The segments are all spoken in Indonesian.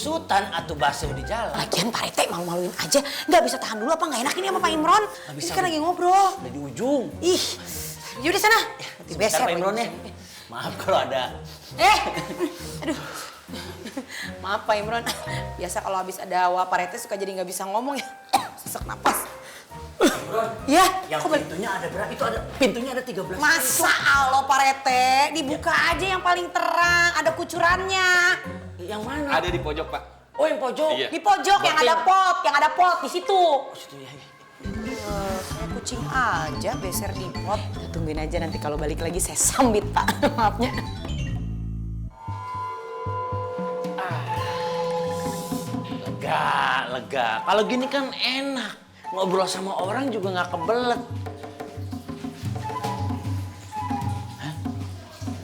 Sutan atau basuh di jalan. Lagian Pak Rete malu-maluin aja. Nggak bisa tahan dulu apa nggak enak ini sama Pak Imron? Ini kan lagi ngobrol. Udah di ujung. Ih, yaudah sana. Sebentar Pak Imron ya. Maaf kalau ada. Aduh. Maaf Pak Imron. Biasa kalau habis ada hawa Pak Rete suka jadi nggak bisa ngomong ya. Sesak napas. Ya, Yang pintunya ada berapa? Itu ada pintunya ada 13. Masa Allah Pak Rete, dibuka aja yang paling terang, ada kucurannya. Yang mana? Ada di pojok, Pak. Oh, yang pojok. Iya. Di pojok yang ada pot di situ. Oh, situ ya. Kayak kucing aja beser di pot. Tungguin aja nanti kalau balik lagi saya sambit Pak. Maafnya. Lega. Kalau gini kan enak. Ngobrol sama orang juga nggak kebelet. Hah?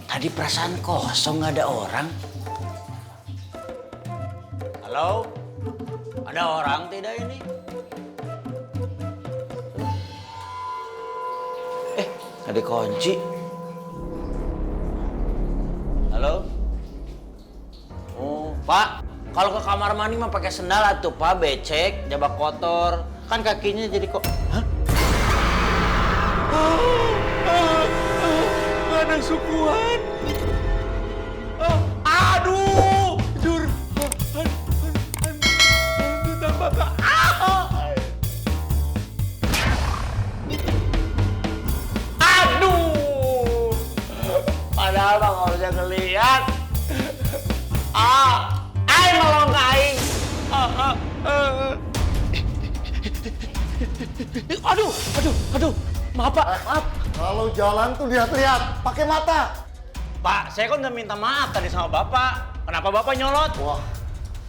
Tadi perasaan kosong nggak ada orang. Halo? Ada orang tidak ini? Ada kunci. Halo? Oh, Pak. Kalau ke kamar mandi mah pakai sendal atuh, Pak. Becek, jabak kotor. Kan kakinya jadi kok. Hah? Ada sukuan. Aduh, jur. Tambah ke. Aduh. Padahal bang nggak bisa ngeliat. Aing nolong ke aing. Aduh. Maaf, Pak. Maaf. Kalau jalan tuh lihat-lihat, pakai mata. Pak, saya kan udah minta maaf tadi sama Bapak. Kenapa Bapak nyolot? Wah,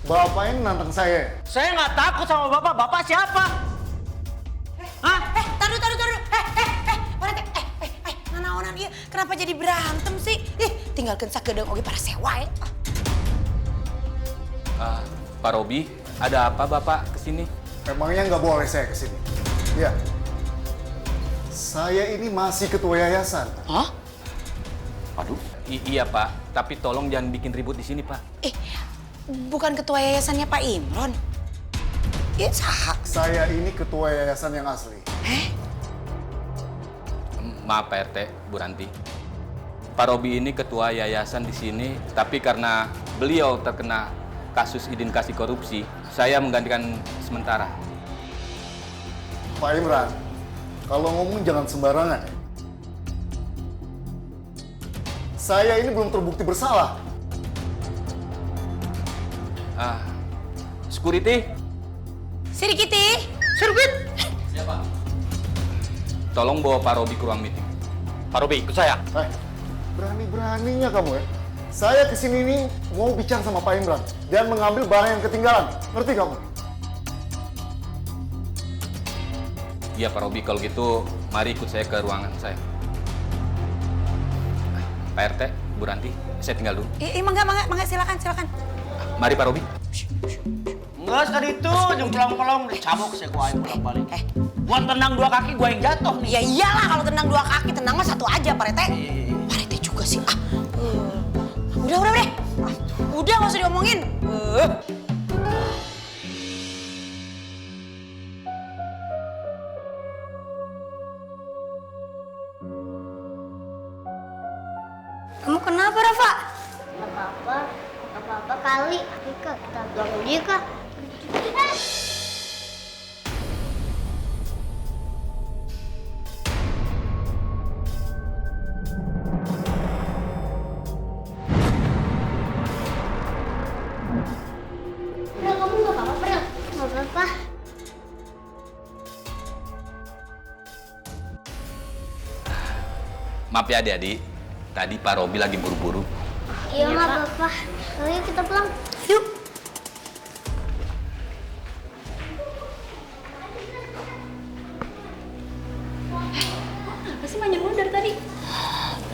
bapak ini nantang saya. Saya nggak takut sama Bapak. Bapak siapa? Hah? Taruh. Pak Rete, nanaonan ieu kenapa jadi berantem sih? Tinggalkeun sakedeung oge para sewa ya. Pak Robi, ada apa Bapak kesini? Emangnya nggak boleh saya kesini? Iya. Saya ini masih ketua yayasan. Hah? Aduh. Iya Pak, tapi tolong jangan bikin ribut di sini Pak. Bukan ketua yayasannya Pak Imron. Iya, saha. Saya ini ketua yayasan yang asli. Maaf Pak RT, Bu Ranti. Pak Robi ini ketua yayasan di sini, tapi karena beliau terkena kasus indikasi korupsi, saya menggantikan sementara. Pak Imran, kalau ngomong jangan sembarangan. Saya ini belum terbukti bersalah. Security? Sirikiti. Siapa? Tolong bawa Pak Robi ke ruang meeting. Pak Robi, ikut saya. Berani-beraninya kamu ya. Saya kesini ini mau bicara sama Pak Imran dan mengambil barang yang ketinggalan. Ngerti kamu? Iya Pak Robi, kalau gitu mari ikut saya ke ruangan saya. Pak RT, Bu Ranti, saya tinggal dulu. Mangga, silakan. Mari Pak Robi. Enggak sekali itu, nyemplong-plong, dicabok saya gua aing bolak-balik. Buat tendang dua kaki gua yang jatuh nih. Ya iyalah kalau tenang dua kaki, tenang mah satu aja Pak Rete. Pak Rete juga sih. Udah deh. Udah nggak usah diomongin. Kamu kenapa, Rafa? Gak apa-apa kali. Kak, kita pulang dulu Kak. Udah, kamu gak apa-apa, Bel? Gak apa-apa. Maaf ya adik-adik, tadi Pak Robi lagi buru-buru. Iya, gak apa-apa. Ayo kita pulang. Yuk. Apa sih banyak lu dari tadi?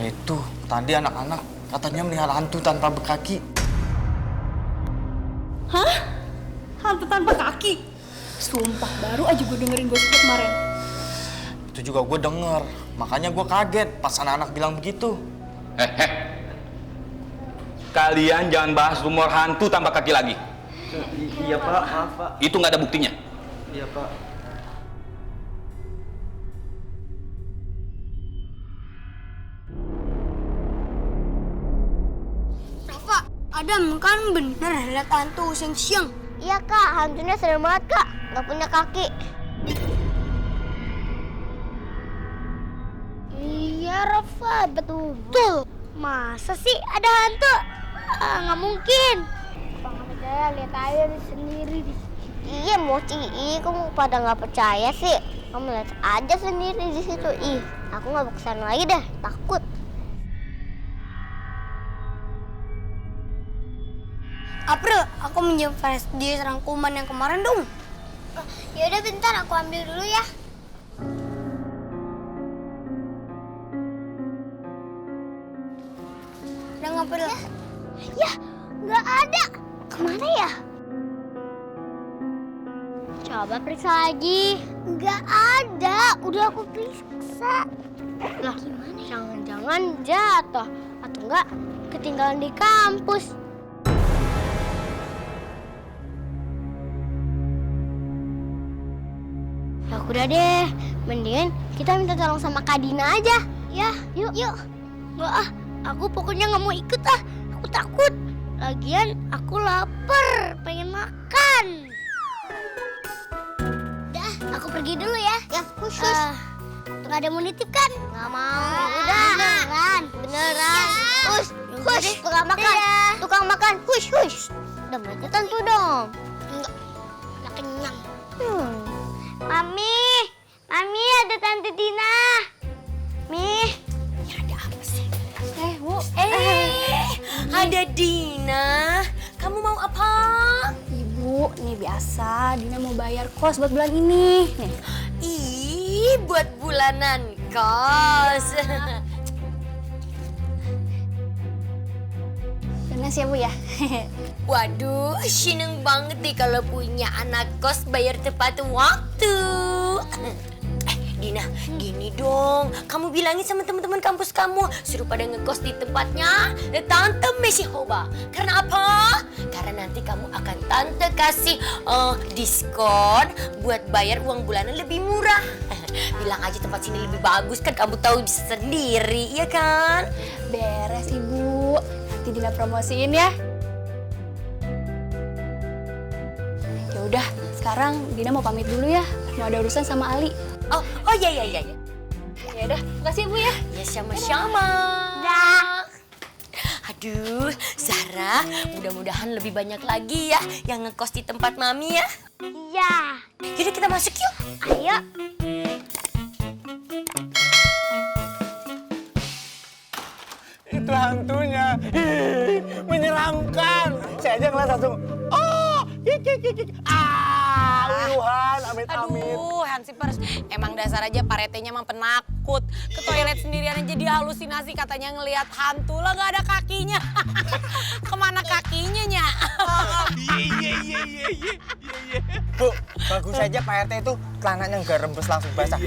Itu, tadi anak-anak katanya melihat hantu tanpa berkaki. Hah? Hantu tanpa kaki? Sumpah, baru aja gue dengerin gosip kemarin. Itu juga gue denger, makanya gue kaget pas anak-anak bilang begitu. Kalian jangan bahas rumor hantu tanpa kaki lagi. Iya Pak, maaf Pak. Itu nggak ada buktinya. Iya Pak. Rafa, Adam kan bener lihat hantu siang-siang. Iya kak, hantunya serem banget kak. Gak punya kaki. Iya Rafa, betul. Masa sih ada hantu? Nggak mungkin. Kalau nggak percaya, lihat aja sendiri. Iya Mochi, kamu pada nggak percaya sih? Kamu lihat aja sendiri di situ. Aku nggak mau kesana lagi dah, takut. April, aku minjem flash disk rangkuman yang kemarin dong. Yaudah bentar, aku ambil dulu ya. Udah ngapain lah? Ya, nggak ada. Kemana ya? Coba periksa lagi. Nggak ada, udah aku periksa. Lah, gimana? Jangan-jangan jatuh atau enggak ketinggalan di kampus. Ya udah deh, mendingan kita minta tolong sama Kak Dina aja. Ya, yuk. Nggak aku pokoknya nggak mau ikut aku takut. Lagian aku lapar, pengen makan. Dah, aku pergi dulu ya. Ya, khusus. Nggak ada mau nitip kan? Nggak mau. Udah, beneran. Hush, tukang makan. Tukang makan, hush. Udah berarti tentu dong. Nggak kenyang. Mami, ada Tante Dina. Ya ada apa sih? Bu. Ada Dina. Kamu mau apa? Ibu, nih biasa Dina mau bayar kos buat bulan ini. Nih. Ih, buat bulanan kos. Lunas ya Bu ya. Waduh, seneng banget deh kalau punya anak kos bayar tepat waktu. Dina, gini dong. Kamu bilangin sama teman-teman kampus kamu suruh pada ngekos di tempatnya Tante Messi Hoba. Karena apa? Karena nanti kamu akan Tante kasih diskon buat bayar uang bulanan lebih murah. Bilang aja tempat sini lebih bagus kan, kamu tahu sendiri, ya kan? Beres Ibu. Nanti Dina promosiin ya. Ya udah, sekarang Dina mau pamit dulu ya. Mau ada urusan sama Ali. Oh iya. Ya udah, makasih Bu ya. Ya sama-sama. Dah. Aduh, Zara, mudah-mudahan lebih banyak lagi ya yang ngekos di tempat Mami ya. Iya. Yaudah kita masuk yuk. Ayo. Itu hantunya. Menyeramkan. Saya aja ngeliat langsung. Uyuhan, amit-amit. Aduh, Hansipers, emang dasar aja Pak Retenya emang penakut. Ke toilet sendirian aja jadi halusinasi, katanya ngelihat hantu lah nggak ada kakinya. Kemana kakinya, Nya? Iya. Bu, bagus aja Pak RT itu celananya nggak rembes langsung basah.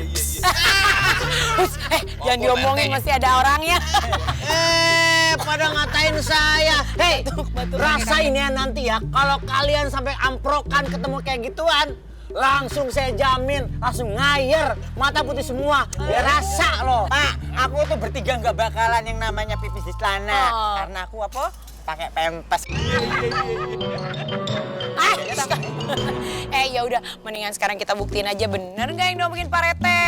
Jangan diomongin, masih ada orangnya. Pada ngatain saya. Hei, rasain ya nanti ya. Kalau kalian sampai amprokan ketemu kayak gituan, langsung saya jamin, langsung ngayer, mata putih semua. Biar rasa loh. Pak, aku tuh bertiga nggak bakalan yang namanya pipis di celana. Karena aku apa? Pakai pempes. Ya udah, mendingan sekarang kita buktiin aja bener nggak yang diomongin Pak Rete.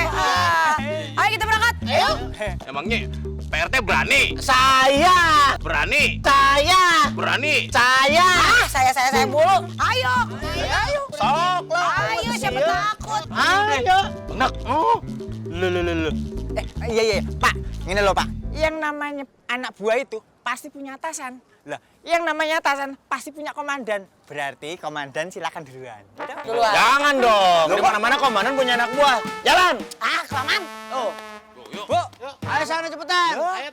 Ayo kita berangkat. Ayo. Emangnya PRT berani? Saya. Berani? Saya. Berani? Saya. Saya mulu. Ayo. Sok lo. Ayo, siapa takut? Ayo. Enak. Lu. Iya. Pak, ini loh Pak. Yang namanya anak buah itu pasti punya atasan. Lah, yang namanya atasan pasti punya komandan. Berarti komandan silakan duluan. Duluan. Jangan dong. Di mana-mana komandan punya anak buah. Jalan. Koman. Oh. Yuk. Bu, Ayo sana cepetan. Ayo